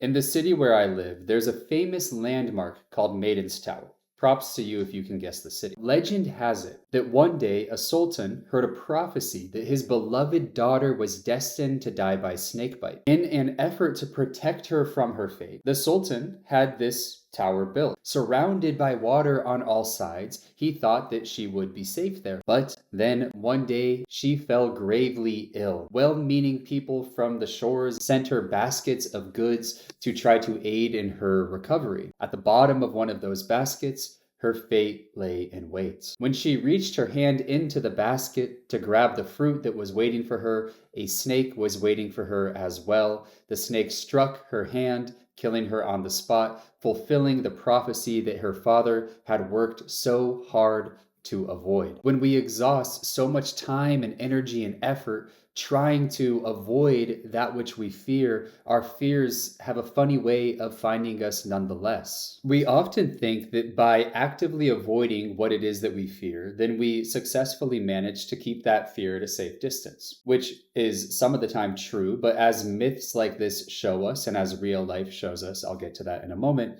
In the city where I live, there's a famous landmark called Maiden's Tower. Props to you if you can guess the city. Legend has it that one day a sultan heard a prophecy that his beloved daughter was destined to die by snakebite. In an effort to protect her from her fate, the sultan had this tower built. Surrounded by water on all sides, he thought that she would be safe there. But then one day she fell gravely ill. Well meaning people from the shores sent her baskets of goods to try to aid in her recovery. At the bottom of one of those baskets, her fate lay in wait. When she reached her hand into the basket to grab the fruit that was waiting for her, a snake was waiting for her as well. The snake struck her hand, killing her on the spot, fulfilling the prophecy that her father had worked so hard to avoid. When we exhaust so much time and energy and effort trying to avoid that which we fear, our fears have a funny way of finding us nonetheless. We often think that by actively avoiding what it is that we fear, then we successfully manage to keep that fear at a safe distance, which is some of the time true, but as myths like this show us, and as real life shows us, I'll get to that in a moment,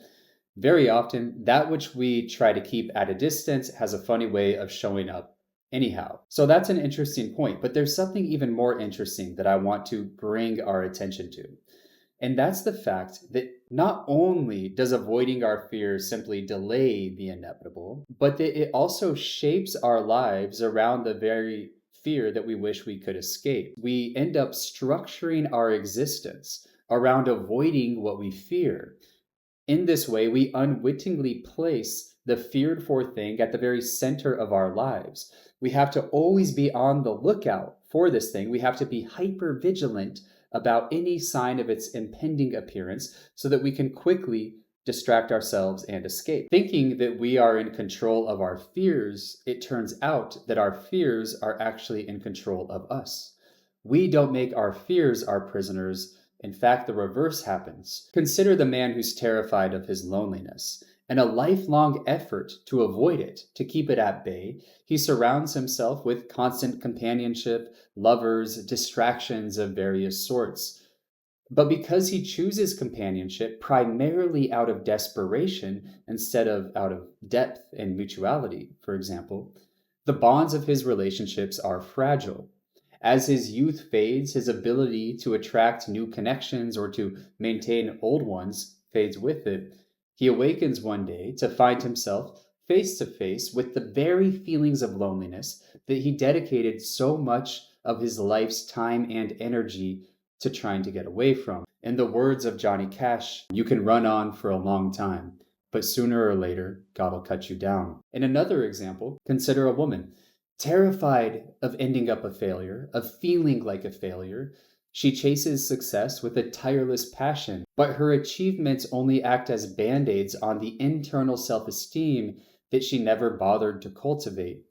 very often, that which we try to keep at a distance has a funny way of showing up anyhow. So that's an interesting point, but there's something even more interesting that I want to bring our attention to. And that's the fact that not only does avoiding our fears simply delay the inevitable, but that it also shapes our lives around the very fear that we wish we could escape. We end up structuring our existence around avoiding what we fear. In this way, we unwittingly place the feared for thing at the very center of our lives. We have to always be on the lookout for this thing. We have to be hyper vigilant about any sign of its impending appearance so that we can quickly distract ourselves and escape. Thinking that we are in control of our fears, it turns out that our fears are actually in control of us. We don't make our fears our prisoners. In fact, the reverse happens. Consider the man who's terrified of his loneliness. In a lifelong effort to avoid it, to keep it at bay, he surrounds himself with constant companionship, lovers, distractions of various sorts. But because he chooses companionship primarily out of desperation instead of out of depth and mutuality, for example, the bonds of his relationships are fragile. As his youth fades, his ability to attract new connections or to maintain old ones fades with it. He awakens one day to find himself face to face with the very feelings of loneliness that he dedicated so much of his life's time and energy to trying to get away from. In the words of Johnny Cash, you can run on for a long time, but sooner or later, God will cut you down. In another example, consider a woman. Terrified of ending up a failure, of feeling like a failure, she chases success with a tireless passion, but her achievements only act as band aids on the internal self esteem that she never bothered to cultivate.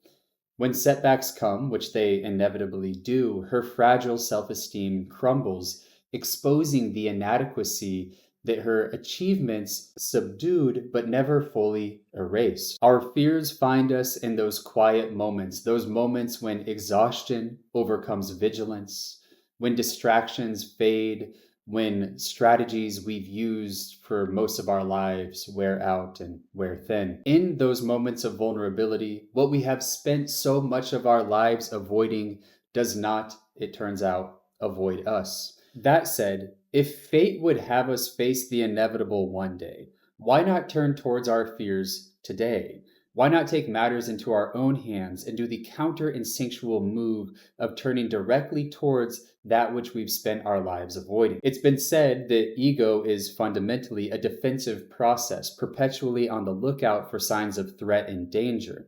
When setbacks come, which they inevitably do, her fragile self esteem crumbles, exposing the inadequacy that her achievements subdued but never fully erased. Our fears find us in those quiet moments, those moments when exhaustion overcomes vigilance, when distractions fade, when strategies we've used for most of our lives wear out and wear thin. In those moments of vulnerability, what we have spent so much of our lives avoiding does not, it turns out, avoid us. That said, if fate would have us face the inevitable one day, why not turn towards our fears today? Why not take matters into our own hands and do the counter-instinctual move of turning directly towards that which we've spent our lives avoiding? It's been said that ego is fundamentally a defensive process, perpetually on the lookout for signs of threat and danger.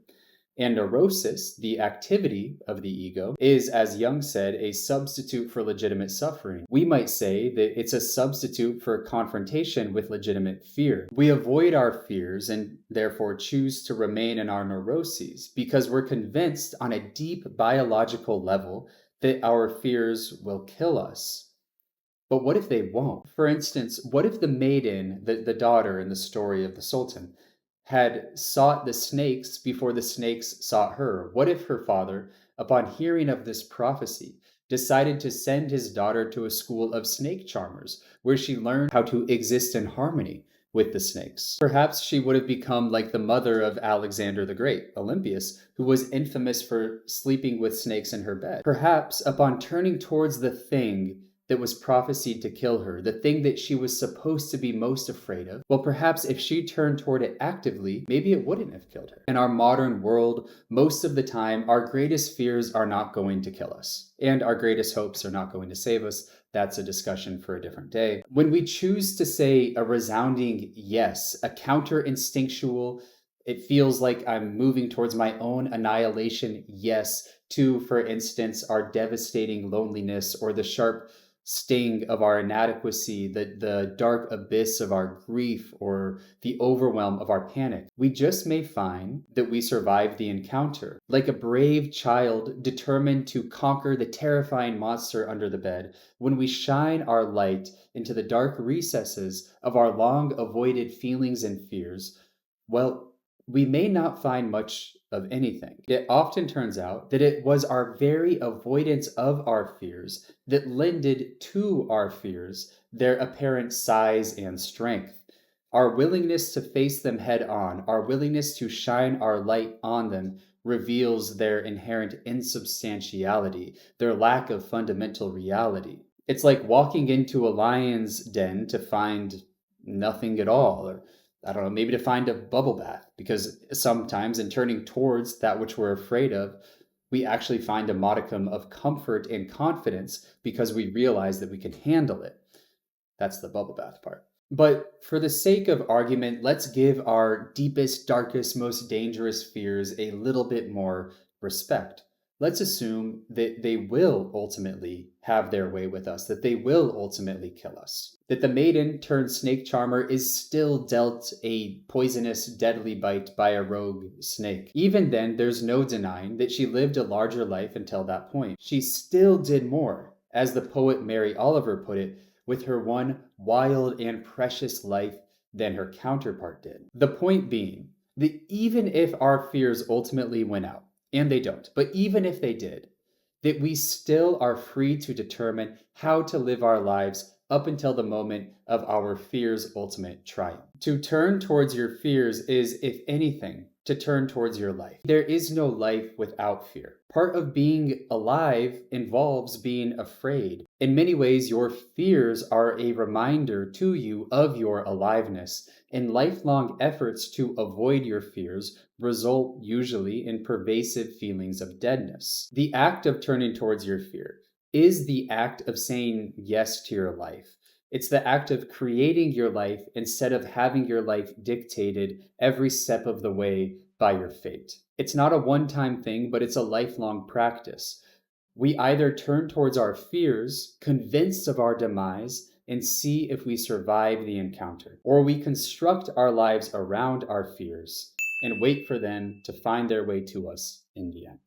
And neurosis, the activity of the ego, is, as Jung said, a substitute for legitimate suffering. We might say that it's a substitute for confrontation with legitimate fear. We avoid our fears and therefore choose to remain in our neuroses because we're convinced on a deep biological level that our fears will kill us. But what if they won't? For instance, what if the maiden, the daughter in the story of the Sultan, had sought the snakes before the snakes sought her? What if her father, upon hearing of this prophecy, decided to send his daughter to a school of snake charmers, where she learned how to exist in harmony with the snakes. Perhaps she would have become like the mother of Alexander the Great, Olympias, who was infamous for sleeping with snakes in her bed. Perhaps upon turning towards the thing that was prophesied to kill her, the thing that she was supposed to be most afraid of, well, perhaps if she turned toward it actively, maybe it wouldn't have killed her. In our modern world, most of the time, our greatest fears are not going to kill us, and our greatest hopes are not going to save us. That's a discussion for a different day. When we choose to say a resounding yes, a counter-instinctual, it feels like I'm moving towards my own annihilation, yes, to, for instance, our devastating loneliness or the sharp sting of our inadequacy, the dark abyss of our grief, or the overwhelm of our panic, we just may find that we survived the encounter. Like a brave child determined to conquer the terrifying monster under the bed, when we shine our light into the dark recesses of our long avoided feelings and fears, well, we may not find much of anything. It often turns out that it was our very avoidance of our fears that lended to our fears their apparent size and strength. Our willingness to face them head on, our willingness to shine our light on them, reveals their inherent insubstantiality, their lack of fundamental reality. It's like walking into a lion's den to find nothing at all, or I don't know, maybe to find a bubble bath, because sometimes in turning towards that which we're afraid of, we actually find a modicum of comfort and confidence because we realize that we can handle it. That's the bubble bath part. But for the sake of argument, let's give our deepest, darkest, most dangerous fears a little bit more respect. Let's assume that they will ultimately have their way with us, that they will ultimately kill us, that the maiden turned snake charmer is still dealt a poisonous, deadly bite by a rogue snake. Even then, there's no denying that she lived a larger life until that point. She still did more, as the poet Mary Oliver put it, with her one wild and precious life than her counterpart did. The point being that even if our fears ultimately win out, and they don't, but even if they did, that we still are free to determine how to live our lives up until the moment of our fear's ultimate triumph. To turn towards your fears is, if anything, to turn towards your life. There is no life without fear. Part of being alive involves being afraid. In many ways, your fears are a reminder to you of your aliveness, and lifelong efforts to avoid your fears result usually in pervasive feelings of deadness. The act of turning towards your fear is the act of saying yes to your life. It's the act of creating your life instead of having your life dictated every step of the way by your fate. It's not a one-time thing, but it's a lifelong practice. We either turn towards our fears, convinced of our demise, and see if we survive the encounter, or we construct our lives around our fears and wait for them to find their way to us in the end.